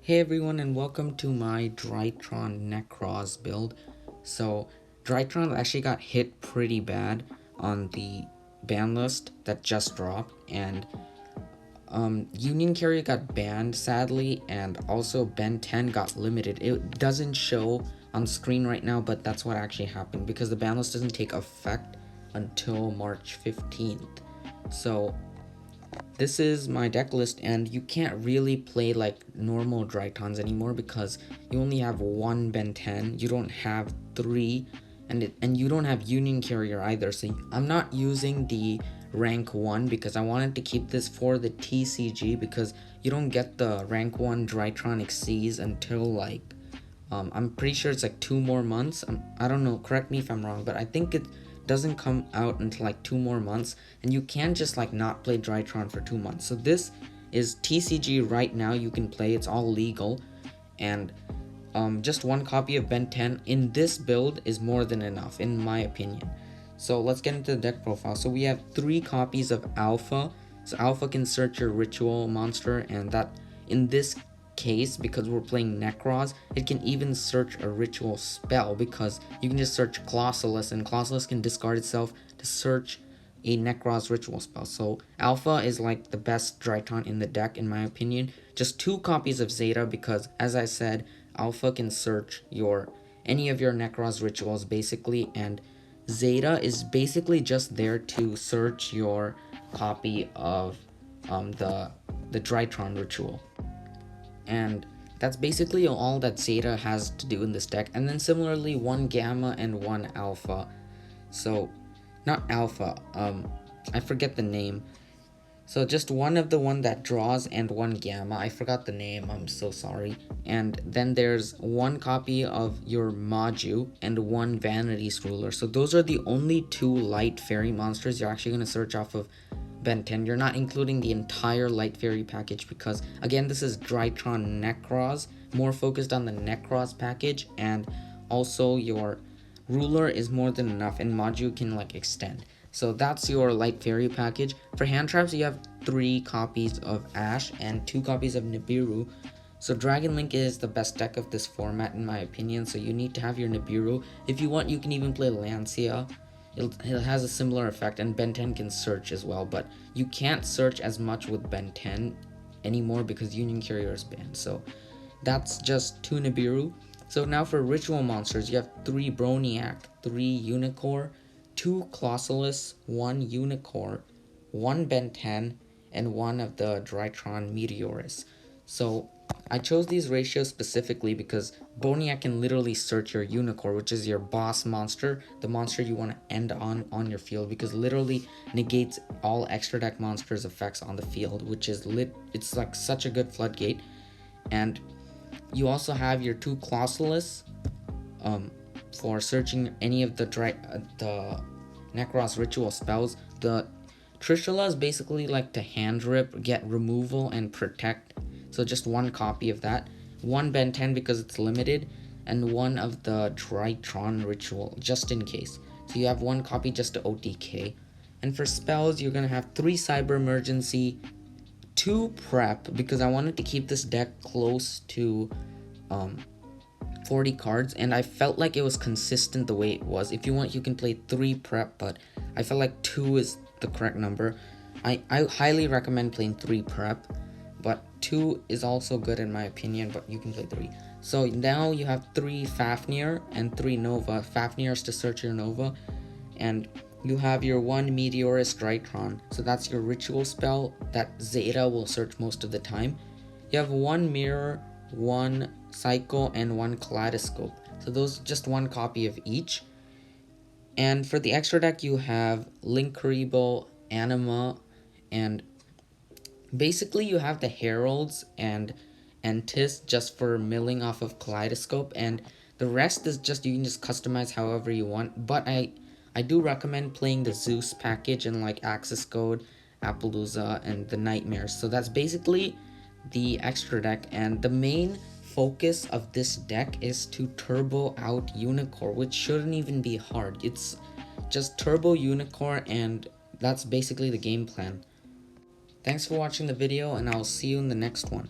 Hey everyone, and welcome to my Drytron Nekroz build. So Drytron actually got hit pretty bad on the ban list that just dropped, and Union Carrier got banned sadly, and also Ben 10 got limited. It doesn't show on screen right now, but that's what actually happened because the ban list doesn't take effect until March 15th. So this is my deck list, and you can't really play like normal Drytrons anymore because you only have one Ben 10, you don't have three, and you don't have Union Carrier either. So I'm not using the rank 1 because I wanted to keep this for the TCG, because you don't get the rank 1 Drytron XYZ until like I'm pretty sure it's like 2 more months. I don't know, correct me if I'm wrong, but I think it doesn't come out until like 2 more months, and you can't just like not play Drytron for 2 months. So this is TCG right now, you can play, it's all legal, and just one copy of Ben 10 in this build is more than enough in my opinion. So let's get into the deck profile. So we have 3 copies of Alpha. So Alpha can search your ritual monster, and that in this case, because we're playing Nekroz, it can even search a ritual spell, because you can just search Colossalus, and Colossalus can discard itself to search a Nekroz ritual spell. So Alpha is like the best Drytron in the deck in my opinion. Just 2 copies of Zeta, because as I said, Alpha can search any of your Nekroz rituals basically, and Zeta is basically just there to search your copy of the Drytron ritual. And that's basically all that Zeta has to do in this deck. And then similarly, 1 Gamma and 1 Alpha. So, not Alpha, I forget the name. So just one of the one that draws and 1 Gamma. I forgot the name, I'm so sorry. And then there's 1 copy of your Maju and 1 Vanity's Ruler. So those are the only 2 light fairy monsters you're actually going to search off of Ben 10. You're not including the entire light fairy package because, again, this is Drytron Nekroz, more focused on the Nekroz package, and also your Ruler is more than enough, and Maju can like extend. So that's your light fairy package. For hand traps, you have 3 copies of Ash and 2 copies of Nibiru. So Dragon Link is the best deck of this format in my opinion, so you need to have your Nibiru. If you want, you can even play Lancia. It has a similar effect, and Ben 10 can search as well, but you can't search as much with Ben 10 anymore because Union Carrier is banned. So that's just 2 Nibiru. So now for ritual monsters, you have 3 Broniac, 3 Unicorn, 2 Colossalus, 1 Unicorn, 1 Ben 10, and 1 of the Drytron Meteorus. So I chose these ratios specifically because Broniac can literally search your Unicorn, which is your boss monster, the monster you want to end on your field, because literally negates all extra deck monsters' effects on the field, which is it's like such a good floodgate. And you also have your 2 Colossalus for searching any of the Nekroz ritual spells. The Trishula is basically like to hand rip, get removal, and protect. So just 1 copy of that. 1 Ben 10 because it's limited, and 1 of the Drytron ritual just in case. So you have 1 copy just to OTK. And for spells, you're gonna have 3 Cyber Emergency, 2 Prep, because I wanted to keep this deck close to 40 cards, and I felt like it was consistent the way it was. If you want, you can play 3 Prep, but I felt like 2 is the correct number. I highly recommend playing 3 Prep, but 2 is also good in my opinion, but you can play 3. So now you have 3 Fafnir and 3 Nova. Fafnir is to search your Nova, and you have your 1 Meteorus Drytron. So that's your ritual spell that Zeta will search most of the time. You have 1 Mirror, 1 Cycle, and 1 Kaleidoscope. So those just 1 copy of each. And for the extra deck, you have Link Karibo, Anima, and basically you have the Heralds and Tis just for milling off of Kaleidoscope, and the rest is just, you can just customize however you want. But I do recommend playing the Zeus package and like Axis Code, Appaloosa, and the Nightmares. So that's basically the extra deck, and the main focus of this deck is to turbo out Unicorn, which shouldn't even be hard. It's just turbo Unicorn, and that's basically the game plan. Thanks for watching the video, and I'll see you in the next one.